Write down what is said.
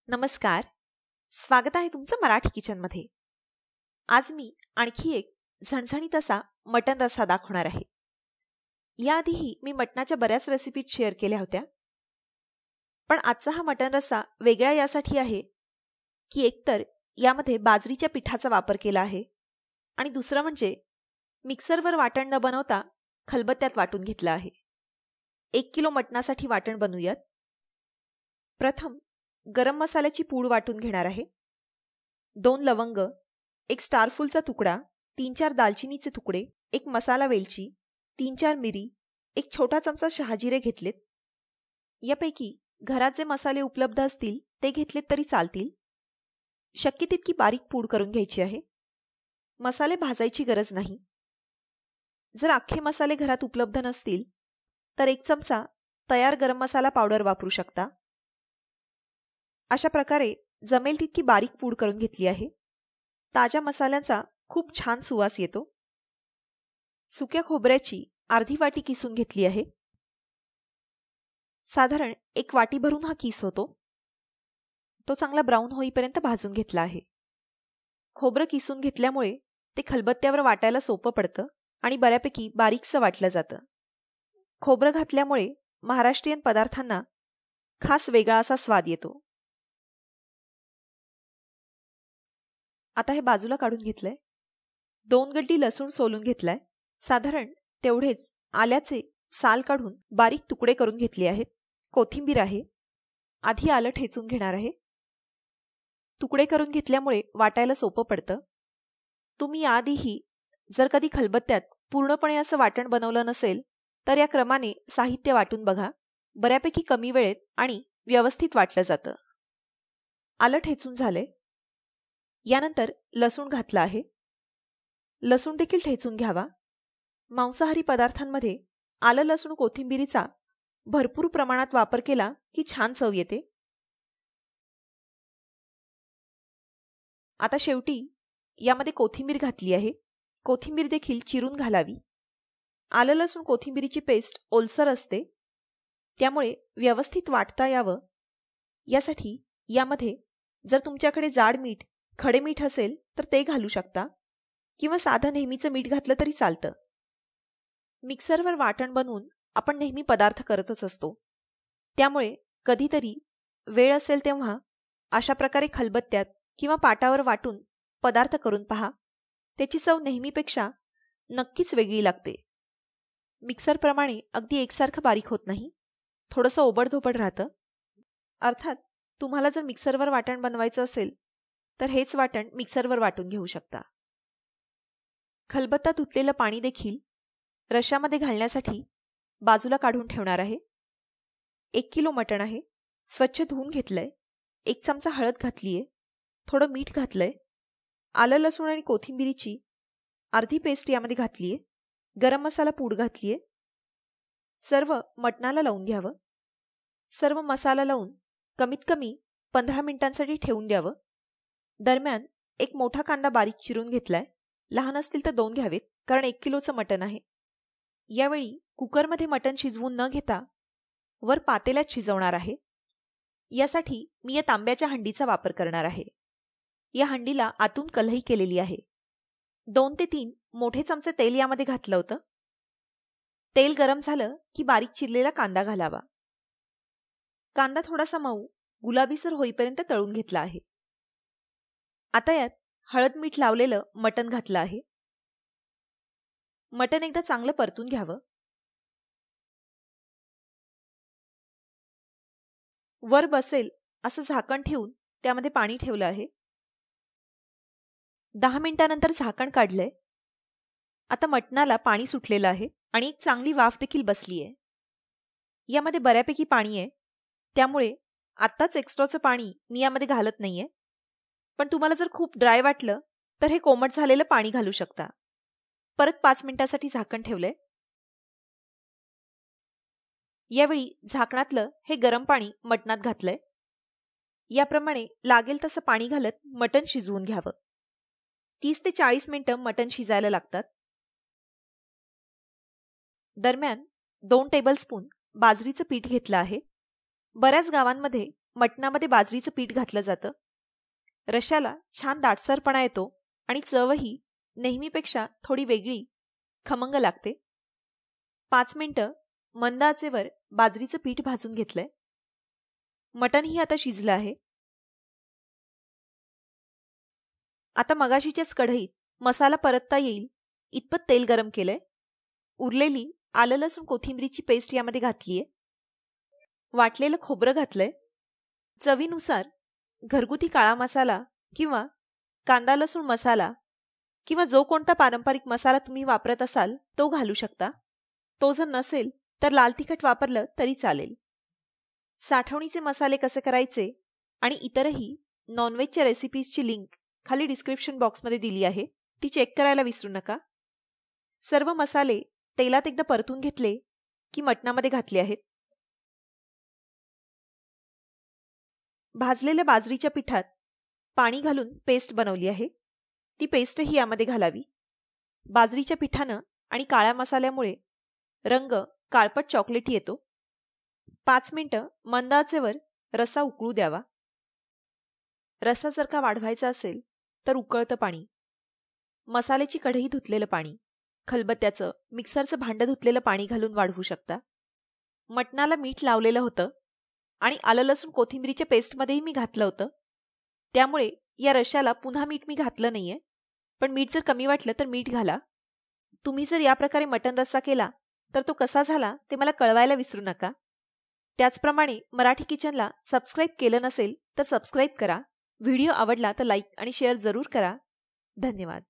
नमस्कार. स्वागत आहे तुमचं मराठी किचनमध्ये. आज मी आणखी एक झणझणीत असा मटण रस्सा दाखवणार आहे. याआधीही मी मटणाच्या बऱ्याच रेसिपी शेअर केल्या होत्या, पण आजचा हा मटण रस्सा वेगळा यासाठी आहे की एकतर यामध्ये बाजरीच्या पिठाचा वापर केला आहे आणि दुसरं म्हणजे मिक्सरवर वाटण न बनवता खलबत्त्यात वाटून घेतलं आहे. 1 किलो मटणासाठी वाटण बनवूयात. प्रथम गरम मसाल्याची पूड वाटून घेणार आहे. 2 लवंग, 1 स्टारफूलचा तुकडा, 3-4 दालचिनीचे तुकडे, 1 मसाला वेलची, 3-4 मिरी, 1 छोटा चमचा शहाजिरे घेतलेत. यापैकी घरात जे मसाले उपलब्ध असतील ते घेतलेत तरी चालतील. शक्य तितकी बारीक पूड करून घ्यायची आहे. मसाले भाजायची गरज नाही. जर अख्खे मसाले घरात उपलब्ध नसतील तर 1 चमचा तयार गरम मसाला पावडर वापरू शकता. अशा प्रकारे जमेल तितकी बारीक पूड करून घेतली आहे. ताज्या मसाल्यांचा खूप छान सुवास येतो. सुक्या खोबऱ्याची अर्धी वाटी किसून घेतली आहे. साधारण 1 वाटी भरून हा किस होतो. तो चांगला ब्राऊन होईपर्यंत भाजून घेतला आहे. खोबरं किसून घेतल्यामुळे ते खलबत्त्यावर वाटायला सोपं पडतं आणि बऱ्यापैकी बारीकसं वाटलं जातं. खोबरं घातल्यामुळे महाराष्ट्रीयन पदार्थांना खास वेगळा असा स्वाद येतो. आता हे बाजूला काढून घेतलंय. 2 गड्डी लसूण सोलून घेतलाय. साधारण तेवढेच आल्याचे साल काढून बारीक तुकडे करून घेतले आहेत. कोथिंबीर आहे. आधी आलं ठेचून घेणार आहे. तुकडे करून घेतल्यामुळे वाटायला सोपं पडतं. तुम्ही याआधीही जर कधी खलबत्त्यात पूर्णपणे असं वाटण बनवलं नसेल तर या क्रमाने साहित्य वाटून बघा. बऱ्यापैकी कमी वेळेत आणि व्यवस्थित वाटलं जातं. आलं ठेचून झालंय. यानंतर लसूण घातला आहे. लसूण देखील ठेचून घ्यावा. मांसाहारी पदार्थांमध्ये आलं लसूण कोथिंबीरीचा भरपूर प्रमाणात वापर केला की छान चव येते. आता शेवटी यामध्ये कोथिंबीर घातली आहे. कोथिंबीर देखील चिरून घालावी. आलं लसूण कोथिंबीरीची पेस्ट ओलसर असते, त्यामुळे व्यवस्थित वाटता यावं यासाठी यामध्ये जर तुमच्याकडे जाड मीठ, खडे मीठ असेल तर ते घालू शकता किंवा साधं नेहमीचं मीठ घातलं तरी चालतं. मिक्सरवर वाटण बनवून आपण नेहमी पदार्थ करतच असतो, त्यामुळे कधीतरी वेळ असेल तेव्हा अशा प्रकारे खलबत्त्यात किंवा पाटावर वाटून पदार्थ करून पहा. त्याची चव नेहमीपेक्षा नक्कीच वेगळी लागते. मिक्सरप्रमाणे अगदी एकसारखं बारीक होत नाही, थोडंसं ओबडधोबड राहतं. अर्थात तुम्हाला जर मिक्सरवर वाटण बनवायचं असेल तर हेच वाटण मिक्सरवर वाटून घेऊ शकता. खलबत्ता धुतलेलं पाणी देखील रश्श्यामध्ये घालण्यासाठी बाजूला काढून ठेवणार आहे. 1 किलो मटण आहे. स्वच्छ धुवून घेतलंय. 1 चमचा हळद घातलीये. थोडं मीठ घातलंय. आलं लसूण आणि कोथिंबीरीची अर्धी पेस्ट यामध्ये घातलीये. गरम मसाला पूड घातलीये. सर्व मटणाला लावून घ्यावं. सर्व मसाला लावून कमीत कमी 15 मिनिटांसाठी ठेवून द्यावं. दरम्यान 1 मोठा कांदा बारीक चिरून घेतलाय. लहान असतील तर 2 घ्यावेत, कारण 1 किलोचं मटण आहे. यावेळी कुकरमध्ये मटण शिजवून न घेता वर पातेल्यात शिजवणार आहे. यासाठी मी या तांब्याच्या हंडीचा वापर करणार आहे. या हंडीला आतून कलही केलेली आहे. 2 ते 3 मोठे चमचे तेल यामध्ये घातलं होतं. तेल गरम झालं की बारीक चिरलेला कांदा घालावा. कांदा थोडासा मऊ गुलाबीसर होईपर्यंत तळून घेतला आहे. आता यात हळद मीठ लावलेलं मटण घातलं आहे. मटण एकदा चांगलं परतून घ्यावं. वर बसेल असं झाकण ठेवून त्यामध्ये पाणी ठेवलं आहे. 10 मिनिटांनंतर झाकण काढलंय. आता मटणाला पाणी सुटलेलं आहे आणि एक चांगली वाफ देखील बसली आहे. यामध्ये बऱ्यापैकी पाणी आहे, त्यामुळे आत्ताच एक्स्ट्राचं पाणी मी यामध्ये घालत नाहीये. पण तुम्हाला जर खूप ड्राय वाटलं तर हे कोमट झालेलं पाणी घालू शकता. परत 5 मिनिटांसाठी झाकण ठेवलंय. यावेळी झाकणातलं हे गरम पाणी मटणात घातलंय. याप्रमाणे लागेल तसं पाणी घालत मटण शिजवून घ्यावं. 30 ते 40 मिनिटं मटण शिजायला लागतात. दरम्यान 2 टेबलस्पून बाजरीचं पीठ घेतलं आहे. बऱ्याच गावांमध्ये मटणामध्ये बाजरीचं पीठ घातलं जातं. रश्श्याला छान दाटसरपणा येतो आणि चवही नेहमीपेक्षा थोडी वेगळी खमंग लागते. 5 मिनिटं मंद आचेवर बाजरीचं पीठ भाजून घेतलंय. मटणही आता शिजलं आहे. आता मगाशीच्याच कढईत मसाला परतता येईल इतपत तेल गरम केलंय. उरलेली आलं लसूण कोथिंबीरची पेस्ट यामध्ये घातलीये. वाटलेलं खोबरं घातलंय. चवीनुसार घरगुती काळा मसाला किंवा कांदा लसूण मसाला किंवा जो कोणता पारंपरिक मसाला तुम्ही वापरत असाल तो घालू शकता. तो जर नसेल तर लाल तिखट वापरलं तरी चालेल. साठवणीचे मसाले कसे करायचे आणि इतरही नॉनव्हेजच्या रेसिपीजची लिंक खाली डिस्क्रिप्शन बॉक्समध्ये दिली आहे. ती चेक करायला विसरू नका. सर्व मसाले तेलात एकदा परतून घेतले की मटणामध्ये घातले आहेत. भाजलेल्या बाजरीच्या पिठात पाणी घालून पेस्ट बनवली आहे. ती पेस्टही यामध्ये घालावी. बाजरीच्या पिठानं आणि काळ्या मसाल्यामुळे रंग काळपट चॉकलेटी येतो. 5 मिनिटं मंद आचेवर रस्सा उकळू द्यावा. रस्सा जर का वाढवायचा असेल तर उकळतं पाणी, मसाल्याची कढई धुतलेलं पाणी, खलबत्त्याचं मिक्सरचं भांडं धुतलेलं पाणी घालून वाढवू शकता. मटणाला मीठ लावलेलं होतं आणि आलं लसूण कोथिंबीरीच्या पेस्टमध्येही मी घातलं होतं. त्यामुळे या रश्श्याला पुन्हा मीठ मी घातलं नाहीये. पण मीठ जर कमी वाटलं तर मीठ घाला. तुम्ही जर या प्रकारे मटण रस्सा केला तर तो कसा झाला ते मला कळवायला विसरू नका. त्याचप्रमाणे मराठी किचनला सबस्क्राईब केलं नसेल तर सबस्क्राईब करा. व्हिडिओ आवडला तर लाईक आणि शेअर जरूर करा. धन्यवाद.